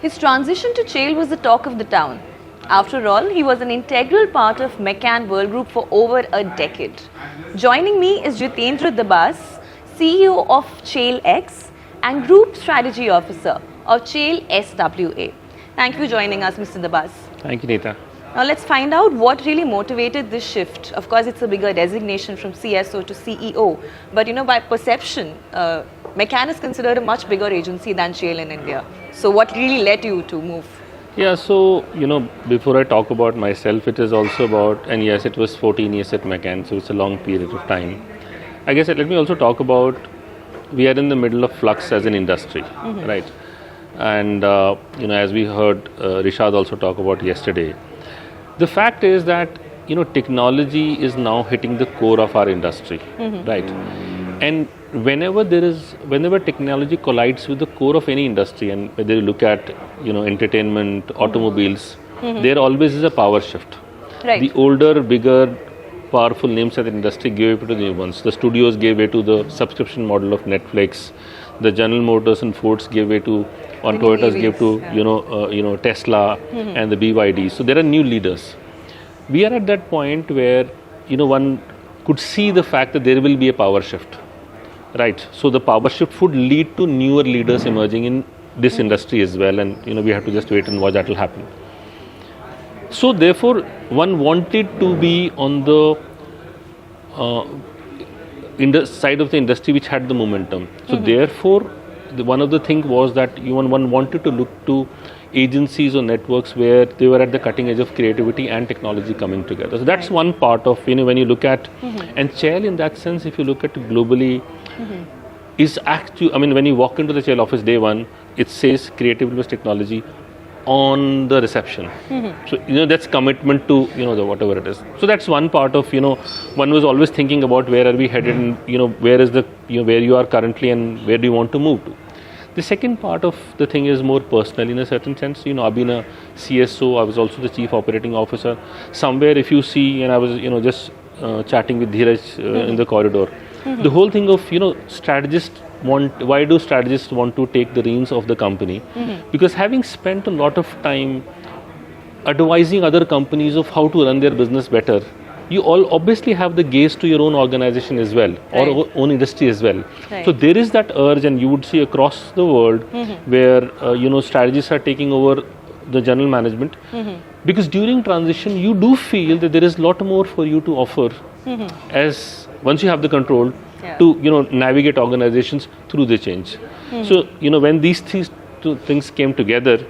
His transition to Cheil was the talk of the town. After all, he was an integral part of McCann World Group for over a decade. Joining me is Jitender Dabas, CEO of Cheil X and Group Strategy Officer of Cheil SWA. Thank you for joining us, Mr. Dabas. Thank you, Neeta. Now let's find out what really motivated this shift. Of course, it's a bigger designation from CSO to CEO, but by perception, McCann is considered a much bigger agency than Cheil in India. So what really led you to move? Yeah, so, before I talk about myself, it is also about, and yes, it was 14 years at McCann, so it's a long period of time. I guess let me also talk about, we are in the middle of flux as an industry, right? And, as we heard Rishad also talk about yesterday, the fact is that, technology is now hitting the core of our industry, right? And whenever technology collides with the core of any industry, and whether you look at, entertainment, automobiles, there always is a power shift. Right. The older, bigger, powerful names of the industry gave way to the new ones. The studios gave way to the subscription model of Netflix. The General Motors and Fords gave way to, or Toyotas gave to, Tesla and the BYD. So there are new leaders. We are at that point where, one could see the fact that there will be a power shift, right? So the power shift would lead to newer leaders emerging in this industry as well, and we have to just wait and watch that will happen. So therefore, one wanted to be on the side of the industry which had the momentum. So therefore, one of the things was that one wanted to look to agencies or networks where they were at the cutting edge of creativity and technology coming together. So that's one part of, when you look at, and Cheil in that sense, if you look at it globally, is actually, when you walk into the Cheil office day one, it says creativity plus technology on the reception. So, that's commitment to, the whatever it is. So that's one part of, one was always thinking about where are we headed and, where is the, where you are currently and where do you want to move to. The second part of the thing is more personal in a certain sense. I've been a CSO, I was also the Chief Operating Officer. Somewhere if you see, and I was, just chatting with Dheeraj in the corridor, the whole thing of, why do strategists want to take the reins of the company? Because having spent a lot of time advising other companies of how to run their business better, you all obviously have the gaze to your own organization as well, or own industry as well. Right. So there is that urge, and you would see across the world where strategists are taking over the general management, because during transition you do feel that there is a lot more for you to offer as once you have the control to navigate organizations through the change. So when these two things came together,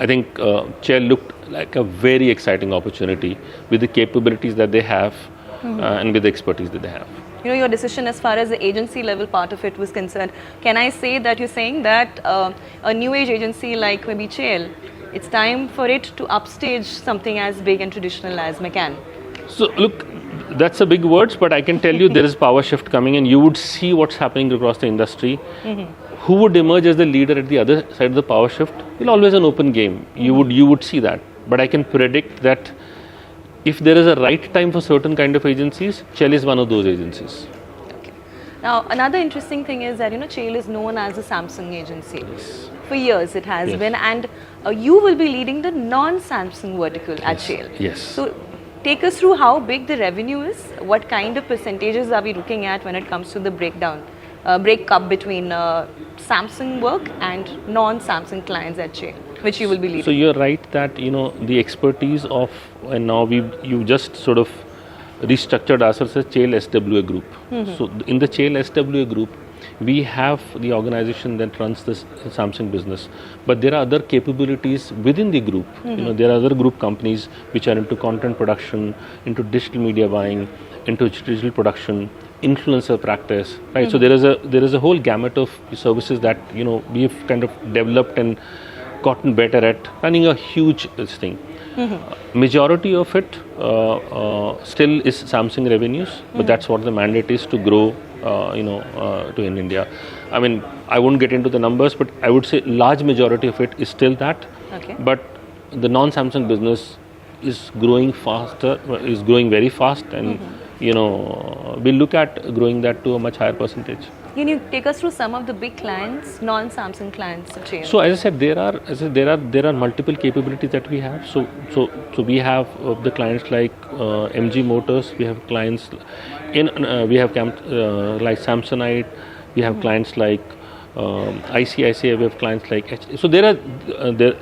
I think Cheil looked like a very exciting opportunity with the capabilities that they have and with the expertise that they have. Your decision as far as the agency level part of it was concerned, can I say that you're saying that a new age agency like maybe Cheil, it's time for it to upstage something as big and traditional as McCann? So look, that's a big words, but I can tell you there is power shift coming, and you would see what's happening across the industry. Who would emerge as the leader at the other side of the power shift? It's always an open game. You would see that. But I can predict that if there is a right time for certain kind of agencies, Cheil is one of those agencies. Okay. Now, another interesting thing is that Cheil is known as a Samsung agency. Yes. For years it has been, and you will be leading the non-Samsung vertical at Cheil. Yes. So take us through how big the revenue is. What kind of percentages are we looking at when it comes to the breakup between Samsung work and non-Samsung clients at Cheil, which you will be leading? So you're right that the expertise of, and now you just sort of restructured ourselves as Cheil SWA group. So in the Cheil SWA group, we have the organization that runs this Samsung business, but there are other capabilities within the group. There are other group companies which are into content production, into digital media buying, into digital production, influencer practice, right? So there is a whole gamut of services that we've kind of developed and gotten better at running a huge thing. Majority of it still is Samsung revenues, but that's what the mandate is, to grow to in India. I won't get into the numbers, but I would say large majority of it is still that. Okay. But the non-Samsung business is growing very fast, and we'll look at growing that to a much higher percentage. Can you take us through some of the big clients, non-Samsung clients of Cheil? So as I said, there are multiple capabilities that we have. So we have the clients like MG Motors. We have clients like Samsonite. We have clients like ICICI. We have clients like So there are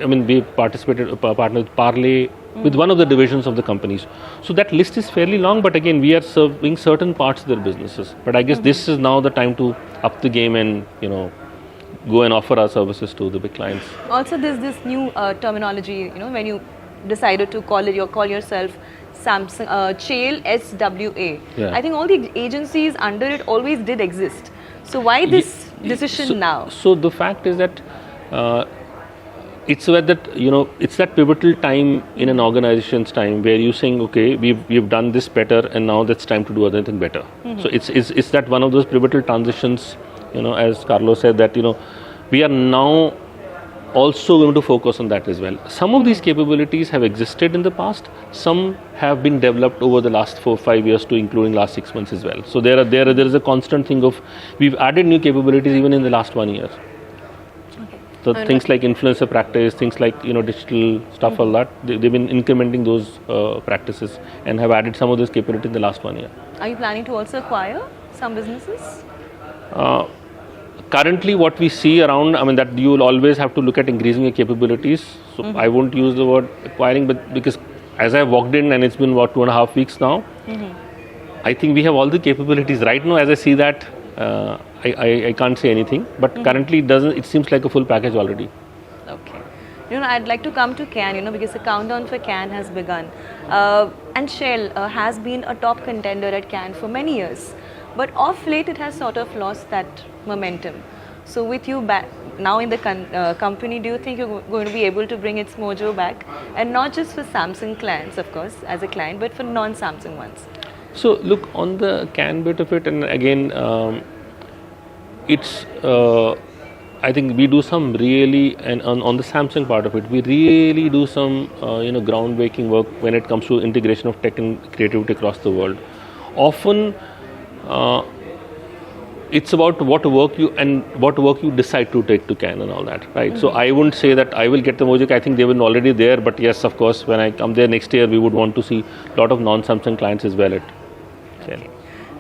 we partnered with Parley, with one of the divisions of the companies. So that list is fairly long, but again, we are serving certain parts of their businesses. But I guess this is now the time to up the game and go and offer our services to the big clients. Also, there's this new terminology. When you decided to call yourself Samsung Cheil SWA. Yeah. I think all the agencies under it always did exist. So why this decision now? So the fact is that it's where that it's that pivotal time in an organization's time where you're saying, okay, we've done this better, and now it's time to do other thing better. So it's that one of those pivotal transitions. As Carlos said, that we are now also going to focus on that as well. Some of these capabilities have existed in the past. Some have been developed over the last 4-5 years to including last 6 months as well. So there is a constant thing of we've added new capabilities even in the last 1 year. So things like influencer practice, things like digital stuff, all that, they've been incrementing those practices and have added some of those capabilities in the last 1 year. Are you planning to also acquire some businesses? Currently, what we see around, that you will always have to look at increasing your capabilities. So I won't use the word acquiring, but because as I walked in and it's been about 2.5 weeks now, I think we have all the capabilities right now. As I see that, I can't say anything. But currently, it seems like a full package already. Okay. I'd like to come to Cannes, because the countdown for Cannes has begun. And Cheil has been a top contender at Cannes for many years. But of late, it has sort of lost that momentum. So with you back now in the company, do you think you're going to be able to bring its mojo back? And not just for Samsung clients, of course, as a client, but for non-Samsung ones. So look, on the Cannes bit of it, and again, it's I think we do some really, and on the Samsung part of it, we really do some groundbreaking work when it comes to integration of tech and creativity across the world. Often it's about what work you decide to take to Cannes and all that, right? So I wouldn't say that I will get the mojo. I think they were already there, but yes, of course, when I come there next year, we would want to see a lot of non-Samsung clients as well at Cheil. Okay.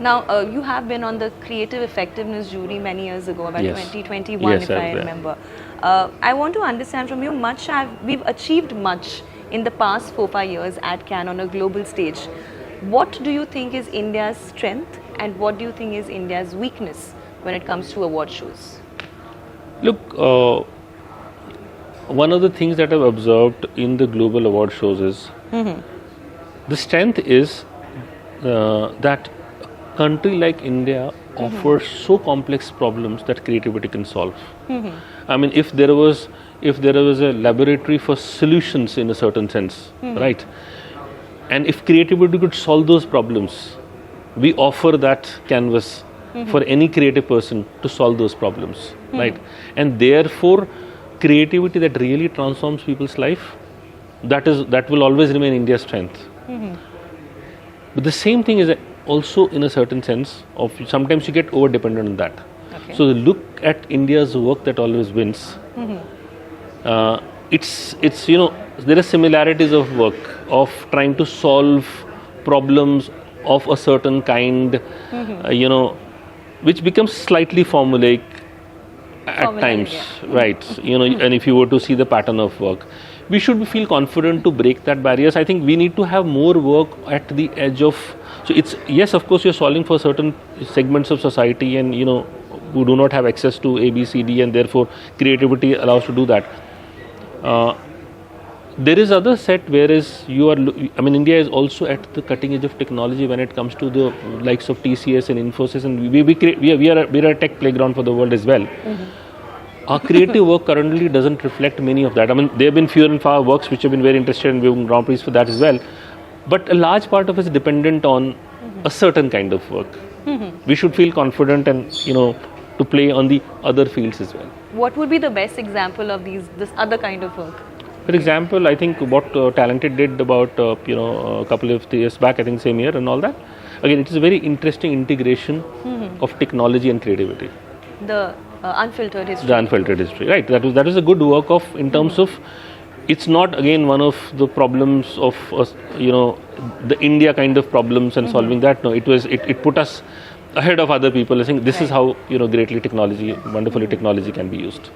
Now, you have been on the creative effectiveness jury many years ago, about 2021, yes, if I remember. I want to understand from you, we've achieved much in the past 4-5 years at Cannes on a global stage. What do you think is India's strength, and what do you think is India's weakness when it comes to award shows? Look, one of the things that I've observed in the global award shows is the strength is that a country like India offers so complex problems that creativity can solve. If there was a laboratory for solutions in a certain sense, right? And if creativity could solve those problems, we offer that canvas for any creative person to solve those problems, right? And therefore, creativity that really transforms people's life, that will always remain India's strength. But the same thing is also in a certain sense of sometimes you get over dependent on that. Okay. So look at India's work that always wins. It's there are similarities of work of trying to solve problems of a certain kind, which becomes slightly formulaic at times, right? And if you were to see the pattern of work, we should feel confident to break that barriers. I think we need to have more work at the edge of. So it's yes, of course, you're solving for certain segments of society, and who do not have access to A, B, C, D, and therefore creativity allows to do that. There is other set whereas India is also at the cutting edge of technology when it comes to the likes of TCS and Infosys, and we are a tech playground for the world as well. Our creative work currently doesn't reflect many of that. There have been few and far works which have been very interested in winning Grand Prix for that as well. But a large part of it is dependent on a certain kind of work. We should feel confident and to play on the other fields as well. What would be the best example of this other kind of work? For example, I think what Talented did about a couple of years back, I think same year and all that. again, it is a very interesting integration of technology and creativity. The unfiltered history. The unfiltered history, right? That is a good work of in terms of. It's not again one of the problems of the India kind of problems and solving that. No, it put us ahead of other people. I think this is how greatly wonderfully technology can be used.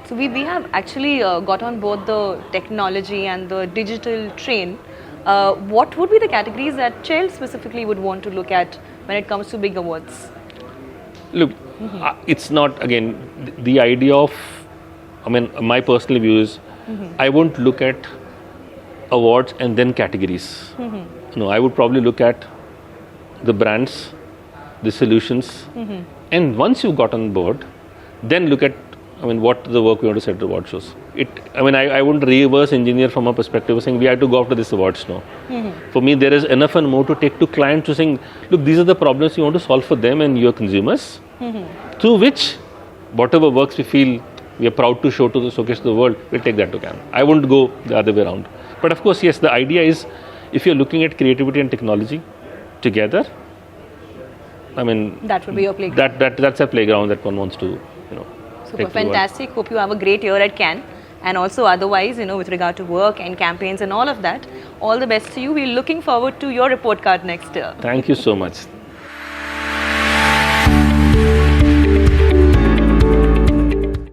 So we have actually got on board the technology and the digital train. What would be the categories that Cheil specifically would want to look at when it comes to big awards? Look, it's not again the idea of. I mean, my personal view is. I won't look at awards and then categories. No, I would probably look at the brands, the solutions, and once you got on board, then look at what the work we want to set the award shows. I wouldn't reverse engineer from a perspective of saying we have to go after this awards. No, for me there is enough and more to take to clients to saying, look, these are the problems you want to solve for them and your consumers, through which whatever works we feel. We are proud to showcase to the world. We'll take that to Cannes. I won't go the other way around. But of course, yes, the idea is if you're looking at creativity and technology together, that would be your playground. That's a playground that one wants to, Super, fantastic. Hope you have a great year at Cannes, and also otherwise, with regard to work and campaigns and all of that. All the best to you. We're looking forward to your report card next year. Thank you so much.